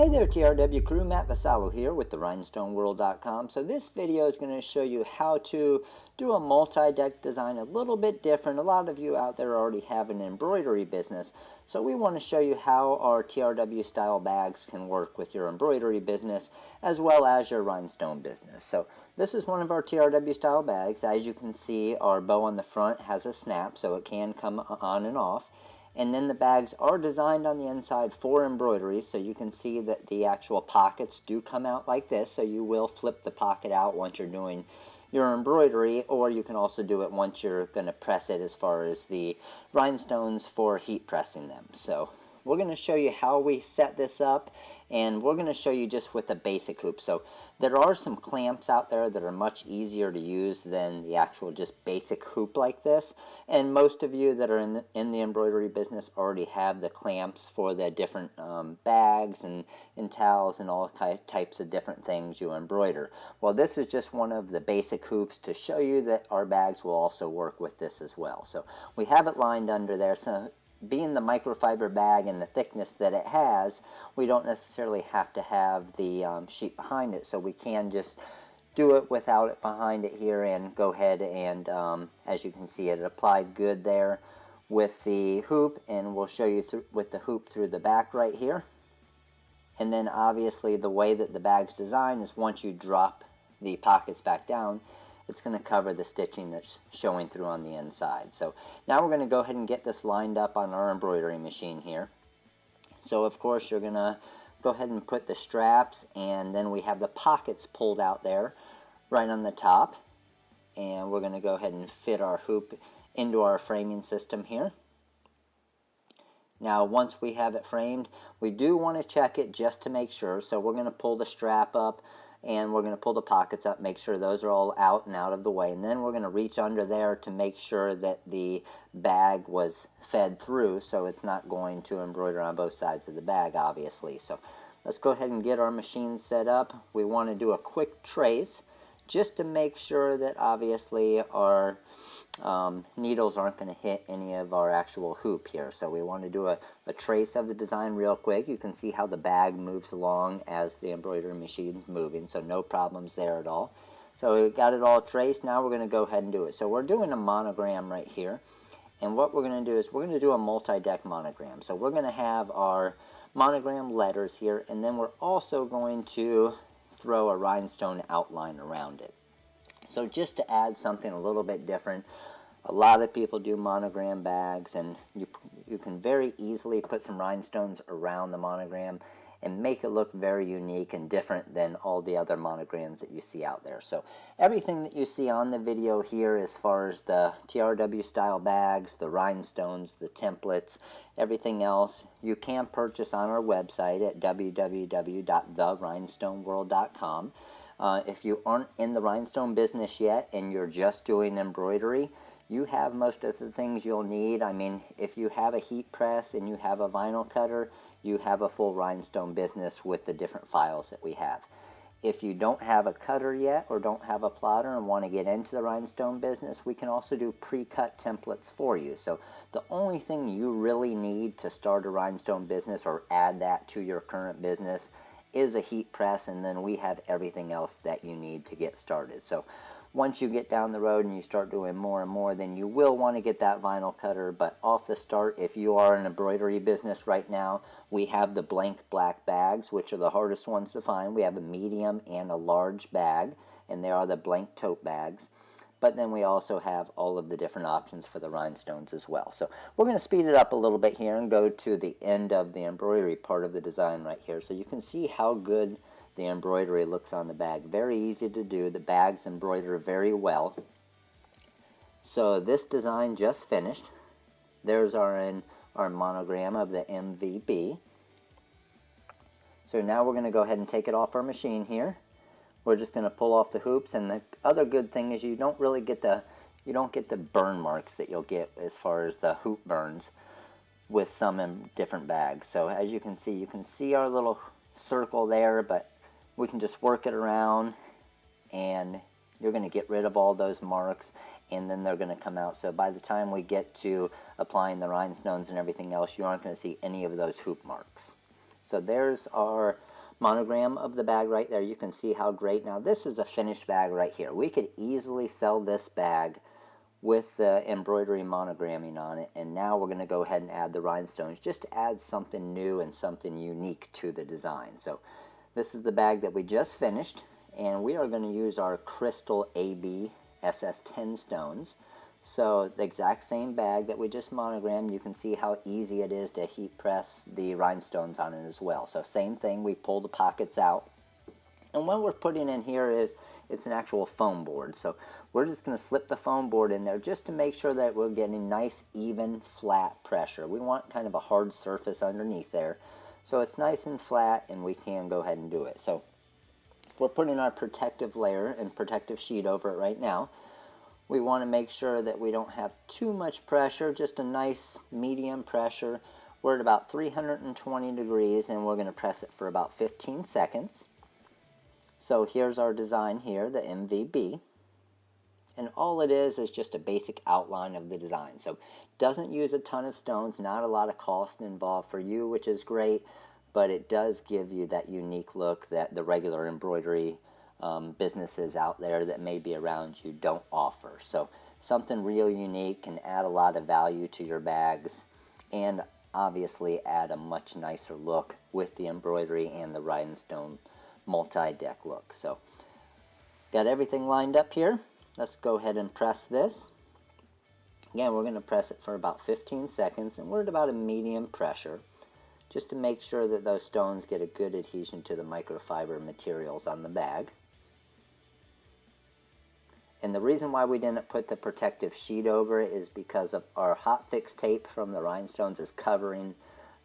Hey there TRW crew, Matt Vasallo here with the RhinestoneWorld.com. So this video is going to show you how to do a multi-deck design a little bit different. A lot of you out there already have an embroidery business, so we want to show you how our TRW style bags can work with your embroidery business as well as your rhinestone business. So this is one of our TRW style bags. As you can see, our bow on the front has a snap so it can come on and off. And then the bags are designed on the inside for embroidery, so you can see that the actual pockets do come out like this, so you will flip the pocket out once you're doing your embroidery, or you can also do it once you're going to press it as far as the rhinestones for heat pressing them. So we're going to show you how we set this up, and we're going to show you just with the basic hoop. So there are some clamps out there that are much easier to use than the actual just basic hoop like this, and most of you that are in the embroidery business already have the clamps for the different bags and towels and all types of different things you embroider. Well, this is just one of the basic hoops to show you that our bags will also work with this as well. So we have it lined under there, so being the microfiber bag and the thickness that it has, we don't necessarily have to have the sheet behind it, so we can just do it without it behind it here and go ahead and, as you can see, it applied good there with the hoop, and we'll show you with the hoop through the back right here. And then obviously the way that the bag's designed is once you drop the pockets back down, it's going to cover the stitching that's showing through on the inside. So now we're going to go ahead and get this lined up on our embroidery machine here. So of course you're going to go ahead and put the straps, and then we have the pockets pulled out there right on the top, and we're going to go ahead and fit our hoop into our framing system here. Now once we have it framed, we do want to check it just to make sure. So we're going to pull the strap up, and we're going to pull the pockets up, make sure those are all out and out of the way, and then we're going to reach under there to make sure that the bag was fed through, so it's not going to embroider on both sides of the bag, obviously. So let's go ahead and get our machine set up. We want to do a quick trace just to make sure that obviously our needles aren't going to hit any of our actual hoop here. So we want to do a trace of the design real quick. You can see how the bag moves along as the embroidery machine's moving, so no problems there at all. So we got it all traced. Now we're going to go ahead and do it. So we're doing a monogram right here, and what we're going to do is we're going to do a multi-deck monogram. So we're going to have our monogram letters here, and then we're also going to throw a rhinestone outline around it. So just to add something a little bit different, a lot of people do monogram bags, and you can very easily put some rhinestones around the monogram and make it look very unique and different than all the other monograms that you see out there. So everything that you see on the video here as far as the TRW style bags, the rhinestones, the templates, everything else, you can purchase on our website at www.therhinestoneworld.com. If you aren't in the rhinestone business yet and you're just doing embroidery, you have most of the things you'll need. I mean, if you have a heat press and you have a vinyl cutter, you have a full rhinestone business with the different files that we have. If you don't have a cutter yet or don't have a plotter and want to get into the rhinestone business, we can also do pre-cut templates for you. So the only thing you really need to start a rhinestone business or add that to your current business is a heat press, and then we have everything else that you need to get started. So once you get down the road and you start doing more and more, then you will want to get that vinyl cutter. But off the start, if you are an embroidery business right now, we have the blank black bags, which are the hardest ones to find. We have a medium and a large bag, and they are the blank tote bags. But then we also have all of the different options for the rhinestones as well. So we're going to speed it up a little bit here and go to the end of the embroidery part of the design right here. So you can see how good the embroidery looks on the bag. Very easy to do. The bags embroider very well. So this design just finished. There's our monogram of the MVB. So now we're going to go ahead and take it off our machine here. We're just going to pull off the hoops, and the other good thing is you don't get the burn marks that you'll get as far as the hoop burns with some different bags. So as you can see our little circle there, but we can just work it around, and you're going to get rid of all those marks, and then they're going to come out. So by the time we get to applying the rhinestones and everything else, you aren't going to see any of those hoop marks. So there's our monogram of the bag right there. You can see how great. Now this is a finished bag right here. We could easily sell this bag with the embroidery monogramming on it, and now we're going to go ahead and add the rhinestones just to add something new and something unique to the design. So this is the bag that we just finished, and we are going to use our crystal AB SS10 stones. So the exact same bag that we just monogrammed, you can see how easy it is to heat press the rhinestones on it as well. So same thing, we pull the pockets out, and what we're putting in here is it's an actual foam board. So we're just going to slip the foam board in there just to make sure that we're getting nice, even, flat pressure. We want kind of a hard surface underneath there. So it's nice and flat, and we can go ahead and do it. So we're putting our protective layer and protective sheet over it right now. We want to make sure that we don't have too much pressure, just a nice medium pressure. We're at about 320 degrees, and we're going to press it for about 15 seconds. So here's our design here, the MVB, and all it is just a basic outline of the design. So doesn't use a ton of stones, not a lot of cost involved for you, which is great, but it does give you that unique look that the regular embroidery businesses out there that may be around you don't offer. So something real unique can add a lot of value to your bags, and obviously add a much nicer look with the embroidery and the rhinestone multi-deck look. So got everything lined up here. Let's go ahead and press this. Again, we're going to press it for about 15 seconds, and we're at about a medium pressure just to make sure that those stones get a good adhesion to the microfiber materials on the bag. And the reason why we didn't put the protective sheet over it is because of our hot fix tape from the rhinestones is covering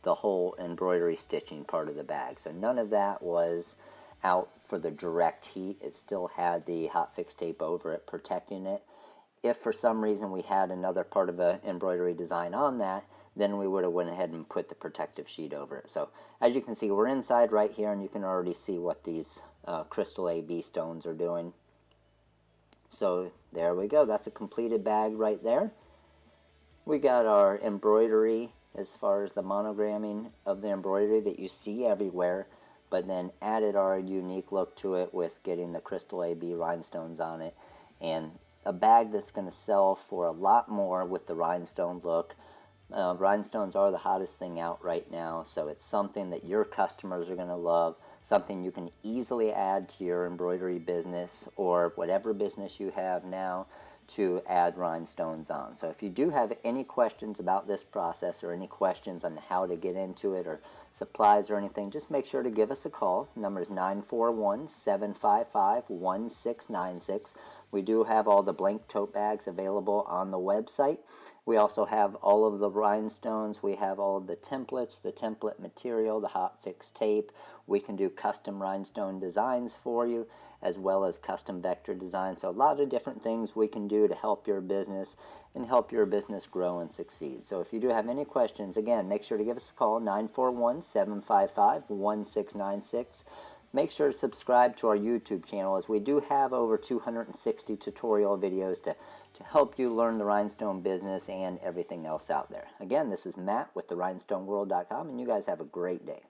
the whole embroidery stitching part of the bag. So none of that was out for the direct heat. It still had the hot fix tape over it protecting it. If for some reason we had another part of an embroidery design on that, then we would have went ahead and put the protective sheet over it. So as you can see, we're inside right here, and you can already see what these crystal AB stones are doing. So there we go. That's a completed bag right there. We got our embroidery as far as the monogramming of the embroidery that you see everywhere, but then added our unique look to it with getting the crystal AB rhinestones on it, and a bag that's going to sell for a lot more with the rhinestone look. Rhinestones are the hottest thing out right now, so it's something that your customers are going to love, something you can easily add to your embroidery business or whatever business you have now to add rhinestones on. So if you do have any questions about this process or any questions on how to get into it or supplies or anything, just make sure to give us a call. The number is 941-755-1696. We do have all the blank tote bags available on the website. We also have all of the rhinestones. We have all of the templates, the template material, the hot fix tape. We can do custom rhinestone designs for you, as well as custom vector design. So a lot of different things we can do to help your business and help your business grow and succeed. So if you do have any questions, again, make sure to give us a call, 941-755-1696. Make sure to subscribe to our YouTube channel, as we do have over 260 tutorial videos to help you learn the rhinestone business and everything else out there. Again, this is Matt with the rhinestoneworld.com, and you guys have a great day.